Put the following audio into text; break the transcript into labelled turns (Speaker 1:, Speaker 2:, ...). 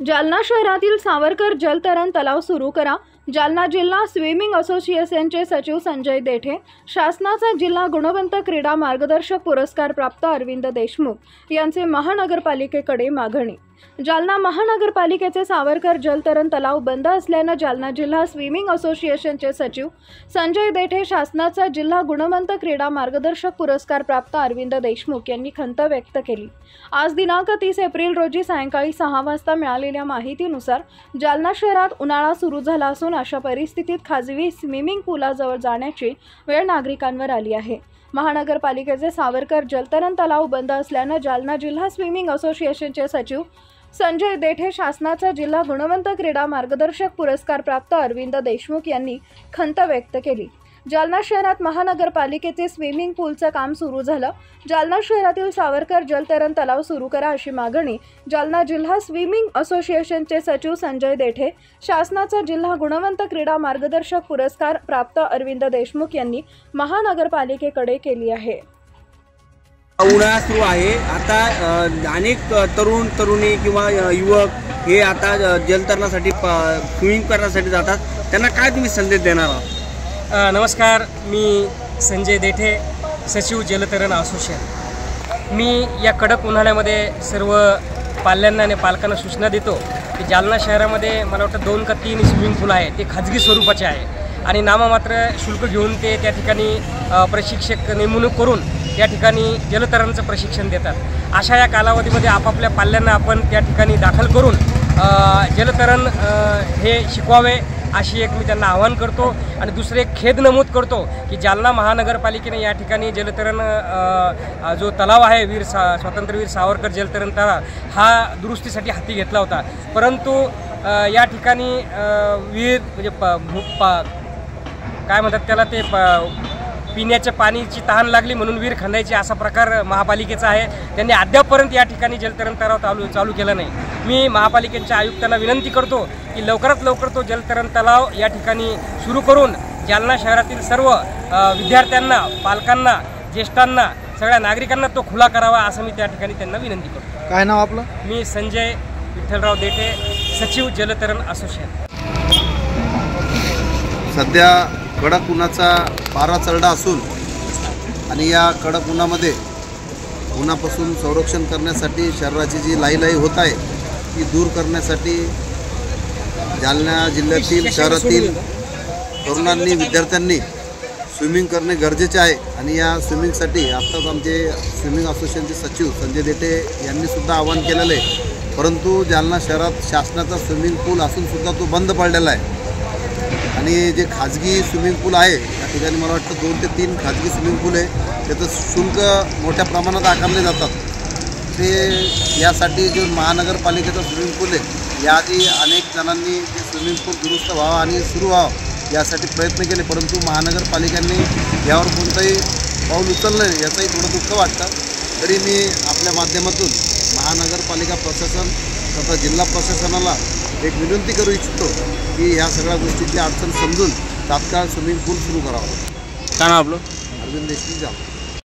Speaker 1: जालना शहरातील सावरकर जलतरण तलाव सुरू करा। जालना जिल्हा स्विमिंग असोसिएशनचे सचिव संजय देठे, शासनाचा जिल्हा गुणवंत क्रीडा मार्गदर्शक पुरस्कार प्राप्त अरविंद देशमुख यांचे महानगरपालिकेकडे मागणी। जालना महानगरपालिकेचे सावरकर जलतरण तलाव बंद असल्याने जालना जिल्हा स्विमिंग असोसिएशनचे सचिव संजय देठे, शासनाचा जिल्हा गुणवंत क्रीडा मार्गदर्शक पुरस्कार प्राप्त अरविंद देशमुख यांनी खंत व्यक्त केली। आज दिनांक 30 एप्रिल रोजी सायंकाळी 6 वाजता मिळालेल्या माहितीनुसार जालना शहरात उन्हाळा सुरू झाला असून अशा परिस्थितीत खाजगी स्विमिंग पूलाजवळ जाण्याची वेळ नागरिकांवर आली आहे। महानगरपालिकेचे सावरकर जलतरण तलाव बंद असल्याने जालना जिल्हा स्विमिंग असोसिएशनचे सचिव संजय देठे, शासनाचा जिल्हा गुणवंत क्रीडा मार्गदर्शक पुरस्कार प्राप्त अरविंद देशमुख यांनी खंत व्यक्त केली। जालना शहरात महानगरपालिकेचे स्विमिंग पूलचं काम सुरू झालं। जालना शहरातील सावरकर जलतरण तलाव सुरू करा अशी मागणी जालना जिल्हा स्विमिंग असोसिएशनचे सचिव संजय देठे, शासनाचा जिल्हा गुणवंत क्रीडा मार्गदर्शक पुरस्कार प्राप्त अरविंद देशमुख यांनी महानगरपालिकेकडे केली आहे।
Speaker 2: उन्हाळा सुरू आहे। आता अनेक तरुण तरुणी किंवा युवक हे आता जलतरणासाठी स्विमिंग करण्यासाठी जातात, त्यांना काय तुम्ही संदेश देणार आहात?
Speaker 3: नमस्कार, मी संजय देठे, सचिव जलतरण असोसिएशन। मी या कडक उन्हाळ्यामध्ये सर्व पाल्यांना आणि पालकांना सूचना देतो की जालना शहरामध्ये मला वाटतं 2 का 3 स्विमिंग पूल आहे, ते खाजगी स्वरूपाचे आहे आणि नाममात्र शुल्क घेऊन ते त्या ठिकाणी प्रशिक्षक नेमणूक करून त्या ठिकाणी जलतरणाचं प्रशिक्षण देतात। अशा या कालावधीमध्ये आपापल्या पाल्यांना आपण त्या ठिकाणी दाखल करून जलतरण हे शिकवावे अशी एक मी त्यांना आवाहन करतो। आणि दुसरे एक खेद नमूद करतो की जालना महानगरपालिकेने या ठिकाणी जलतरण जो तलाव आहे स्वातंत्र्यवीर सावरकर जलतरण तलाव हा दुरुस्तीसाठी हाती घेतला होता, परंतु या ठिकाणी विहीर म्हणजे काय म्हणतात त्याला ते पिण्याच्या पाण्याची तहान लागली म्हणून विहीर खंदायची असा प्रकार महापालिकेचा आहे। त्यांनी अद्यापपर्यंत या ठिकाणी जलतरण तलाव चालू केला नाही। मी महापालिकेच्या आयुक्तांना विनंती करतो की लवकरात लवकर तो जलतरण तलाव या ठिकाणी सुरू करून जालना शहरातील सर्व विद्यार्थ्यांना, पालकांना, ज्येष्ठांना, सगळ्या नागरिकांना तो खुला करावा असं मी त्या ठिकाणी त्यांना विनंती करतो।
Speaker 4: काय नाव आपलं?
Speaker 3: मी संजय विठ्ठलराव देठे, सचिव जलतरण असोसिएशन।
Speaker 4: सध्या कडक उन्हाचा पारा चढला असून आणि या कडक उन्हामध्ये उन्हापासून संरक्षण करण्यासाठी शरीराची जी लाहीलाही होत आहे ती दूर करण्यासाठी जालना जिल्ह्यातील शहरातील तरुणांनी, विद्यार्थ्यांनी स्विमिंग करणे गरजेचे आहे। आणि या स्विमिंगसाठी आत्ताच आमचे स्विमिंग असोसिएशनचे सचिव संजय देठे यांनी सुद्धा आवाहन केलेलं आहे, परंतु जालना शहरात शासनाचा स्विमिंग पूल असूनसुद्धा तो बंद पडलेला आहे। आणि जे खाजगी स्विमिंग पूल आहे त्या ठिकाणी मला वाटतं 2 ते 3 खाजगी स्विमिंग पूल आहे, त्याचं शुल्क मोठ्या प्रमाणात आकारले जातात। ते यासाठी जो महानगरपालिकेचा स्विमिंग पूल आहे याआधी अनेक जणांनी ते स्विमिंग पूल दुरुस्त व्हावा आणि सुरू व्हावं यासाठी प्रयत्न केले, परंतु महानगरपालिकेने यावर कोणतंही पाऊल उचललं नाही, याचंही थोडं दुःख वाटतं। तरी मी आपल्या माध्यमातून महानगरपालिका प्रशासन तथा जिल्हा प्रशासनाला एक विनंती करू इच्छितो की ह्या सगळ्या गोष्टीची अडचण समजून तात्काळ स्विमिंग पूल सुरू करावा।
Speaker 2: काय नाव आपलं?
Speaker 4: अरविंद देशमुख।